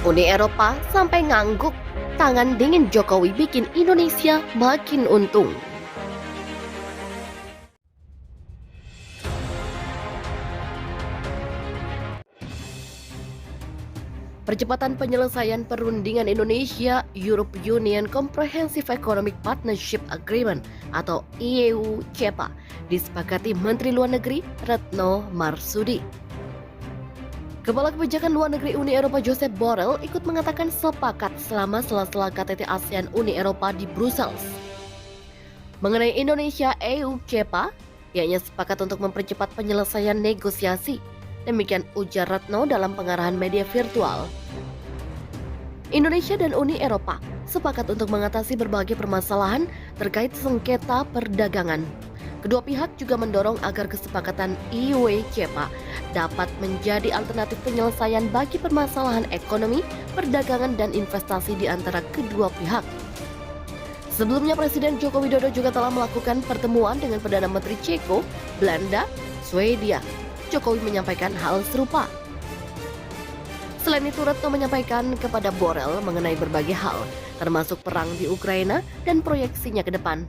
Uni Eropa sampai ngangguk, tangan dingin Jokowi bikin Indonesia makin untung. Percepatan penyelesaian perundingan Indonesia Europe Union Comprehensive Economic Partnership Agreement atau EU-CEPA disepakati Menteri Luar Negeri Retno Marsudi. Kepala Kebijakan Luar Negeri Uni Eropa Josep Borrell ikut mengatakan sepakat selama sela-sela KTT ASEAN Uni Eropa di Brussels. Mengenai Indonesia EU-CEPA, ianya sepakat untuk mempercepat penyelesaian negosiasi. Demikian ujar Retno dalam pengarahan media virtual. Indonesia dan Uni Eropa sepakat untuk mengatasi berbagai permasalahan terkait sengketa perdagangan. Kedua pihak juga mendorong agar kesepakatan EU-CEPA dapat menjadi alternatif penyelesaian bagi permasalahan ekonomi, perdagangan, dan investasi di antara kedua pihak. Sebelumnya Presiden Joko Widodo juga telah melakukan pertemuan dengan Perdana Menteri Ceko, Belanda, Swedia. Jokowi menyampaikan hal serupa. Selain itu, Retno menyampaikan kepada Borrell mengenai berbagai hal, termasuk perang di Ukraina dan proyeksinya ke depan.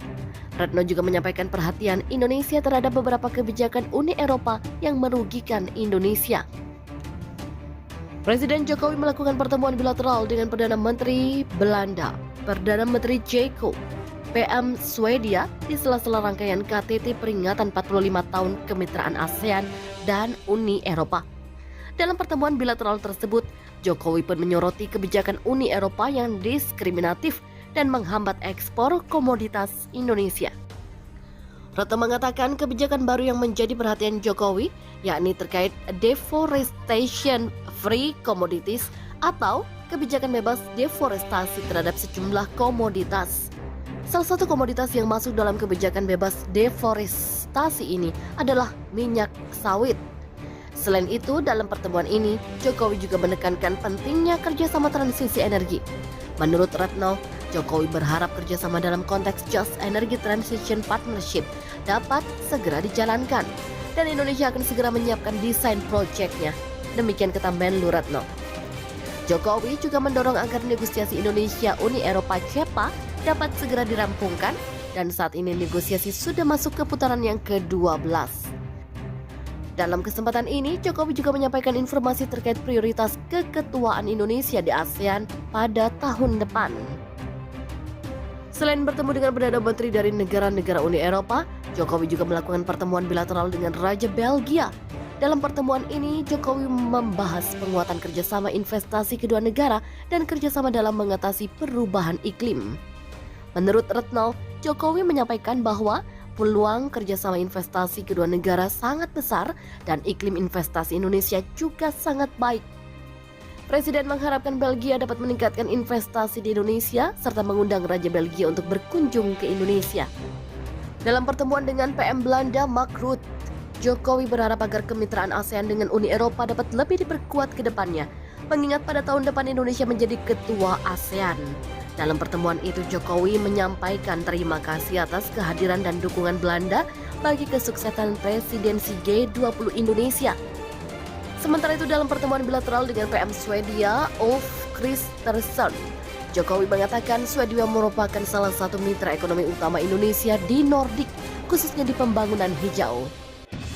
Retno juga menyampaikan perhatian Indonesia terhadap beberapa kebijakan Uni Eropa yang merugikan Indonesia. Presiden Jokowi melakukan pertemuan bilateral dengan Perdana Menteri Belanda, Perdana Menteri Ceko, PM Swedia di sela-sela rangkaian KTT peringatan 45 tahun kemitraan ASEAN dan Uni Eropa. Dalam pertemuan bilateral tersebut, Jokowi pun menyoroti kebijakan Uni Eropa yang diskriminatif dan menghambat ekspor komoditas Indonesia. Retno mengatakan kebijakan baru yang menjadi perhatian Jokowi, yakni terkait deforestation free commodities atau kebijakan bebas deforestasi terhadap sejumlah komoditas. Salah satu komoditas yang masuk dalam kebijakan bebas deforestasi ini adalah minyak sawit. Selain itu, dalam pertemuan ini, Jokowi juga menekankan pentingnya kerjasama transisi energi. Menurut Retno, Jokowi berharap kerjasama dalam konteks Just Energy Transition Partnership dapat segera dijalankan, dan Indonesia akan segera menyiapkan desain proyeknya. Demikian kata Menlu Retno. Jokowi juga mendorong agar negosiasi Indonesia-Uni Eropa CEPA dapat segera dirampungkan, dan saat ini negosiasi sudah masuk ke putaran yang ke-12. Dalam kesempatan ini, Jokowi juga menyampaikan informasi terkait prioritas keketuaan Indonesia di ASEAN pada tahun depan. Selain bertemu dengan Perdana Menteri dari negara-negara Uni Eropa, Jokowi juga melakukan pertemuan bilateral dengan Raja Belgia. Dalam pertemuan ini, Jokowi membahas penguatan kerjasama investasi kedua negara dan kerjasama dalam mengatasi perubahan iklim. Menurut Retno, Jokowi menyampaikan bahwa peluang kerjasama investasi kedua negara sangat besar dan iklim investasi Indonesia juga sangat baik. Presiden mengharapkan Belgia dapat meningkatkan investasi di Indonesia serta mengundang Raja Belgia untuk berkunjung ke Indonesia. Dalam pertemuan dengan PM Belanda Mark Rutte, Jokowi berharap agar kemitraan ASEAN dengan Uni Eropa dapat lebih diperkuat ke depannya, mengingat pada tahun depan Indonesia menjadi ketua ASEAN. Dalam pertemuan itu, Jokowi menyampaikan terima kasih atas kehadiran dan dukungan Belanda bagi kesuksesan presidensi G20 Indonesia. Sementara itu, dalam pertemuan bilateral dengan PM Swedia, Ulf Kristersson, Jokowi mengatakan Swedia merupakan salah satu mitra ekonomi utama Indonesia di Nordik, khususnya di pembangunan hijau.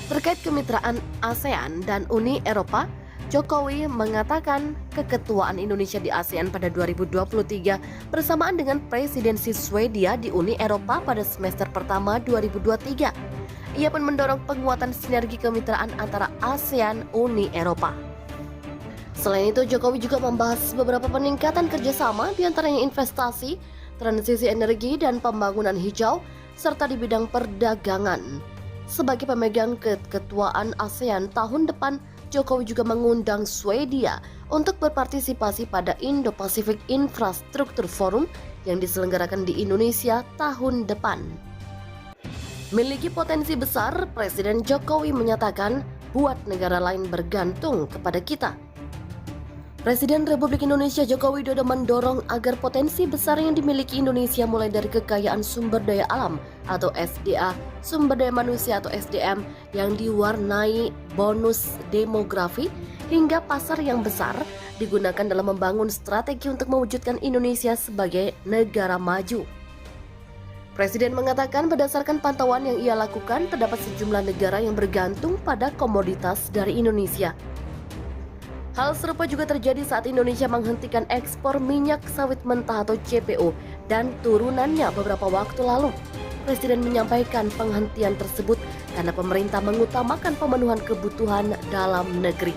Terkait kemitraan ASEAN dan Uni Eropa, Jokowi mengatakan keketuaan Indonesia di ASEAN pada 2023 bersamaan dengan presidensi Swedia di Uni Eropa pada semester pertama 2023. Ia pun mendorong penguatan sinergi kemitraan antara ASEAN Uni Eropa. Selain itu, Jokowi juga membahas beberapa peningkatan kerjasama diantaranya investasi, transisi energi, dan pembangunan hijau, serta di bidang perdagangan. Sebagai pemegang keketuaan ASEAN tahun depan, Jokowi juga mengundang Swedia untuk berpartisipasi pada Indo-Pacific Infrastructure Forum yang diselenggarakan di Indonesia tahun depan. Memiliki potensi besar, Presiden Jokowi menyatakan buat negara lain bergantung kepada kita. Presiden Republik Indonesia Joko Widodo mendorong agar potensi besar yang dimiliki Indonesia mulai dari kekayaan sumber daya alam atau SDA, sumber daya manusia atau SDM yang diwarnai bonus demografi hingga pasar yang besar digunakan dalam membangun strategi untuk mewujudkan Indonesia sebagai negara maju. Presiden mengatakan berdasarkan pantauan yang ia lakukan, terdapat sejumlah negara yang bergantung pada komoditas dari Indonesia. Hal serupa juga terjadi saat Indonesia menghentikan ekspor minyak sawit mentah atau CPO dan turunannya beberapa waktu lalu. Presiden menyampaikan penghentian tersebut karena pemerintah mengutamakan pemenuhan kebutuhan dalam negeri.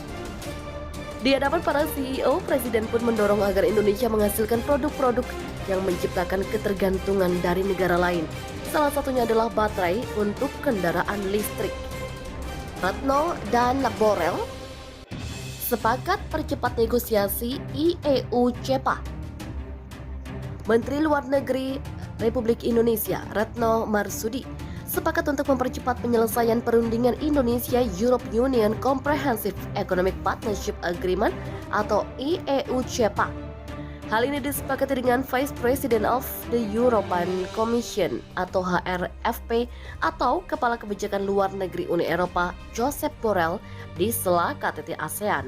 Di hadapan para CEO, Presiden pun mendorong agar Indonesia menghasilkan produk-produk yang menciptakan ketergantungan dari negara lain. Salah satunya adalah baterai untuk kendaraan listrik. Retno dan Borrell sepakat percepat negosiasi IEU-CEPA. Menteri Luar Negeri Republik Indonesia Retno Marsudi sepakat untuk mempercepat penyelesaian perundingan Indonesia-Europe Union Comprehensive Economic Partnership Agreement atau IEU-CEPA. Hal ini disepakati dengan Vice President of the European Commission atau HRFP atau Kepala Kebijakan Luar Negeri Uni Eropa Josep Borrell di sela KTT ASEAN.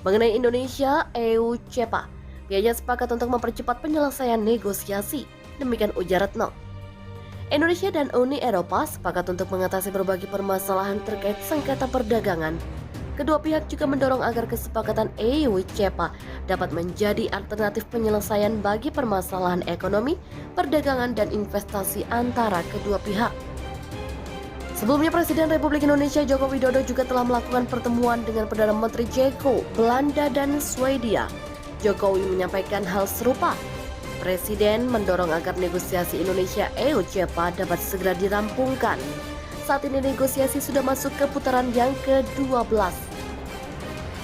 Mengenai Indonesia, EU-CEPA, pihaknya sepakat untuk mempercepat penyelesaian negosiasi, demikian ujar Retno. Indonesia dan Uni Eropa sepakat untuk mengatasi berbagai permasalahan terkait sengketa perdagangan. Kedua pihak juga mendorong agar kesepakatan EU-CEPA dapat menjadi alternatif penyelesaian bagi permasalahan ekonomi, perdagangan, dan investasi antara kedua pihak. Sebelumnya, Presiden Republik Indonesia Joko Widodo juga telah melakukan pertemuan dengan Perdana Menteri Ceko, Belanda, dan Swedia. Jokowi menyampaikan hal serupa. Presiden mendorong agar negosiasi Indonesia EU-CEPA dapat segera dirampungkan. Saat ini negosiasi sudah masuk ke putaran yang ke-12.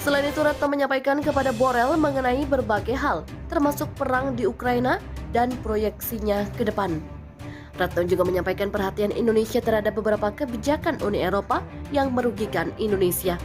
Selain itu, Retno menyampaikan kepada Borrell mengenai berbagai hal, termasuk perang di Ukraina dan proyeksinya ke depan. Retno juga menyampaikan perhatian Indonesia terhadap beberapa kebijakan Uni Eropa yang merugikan Indonesia.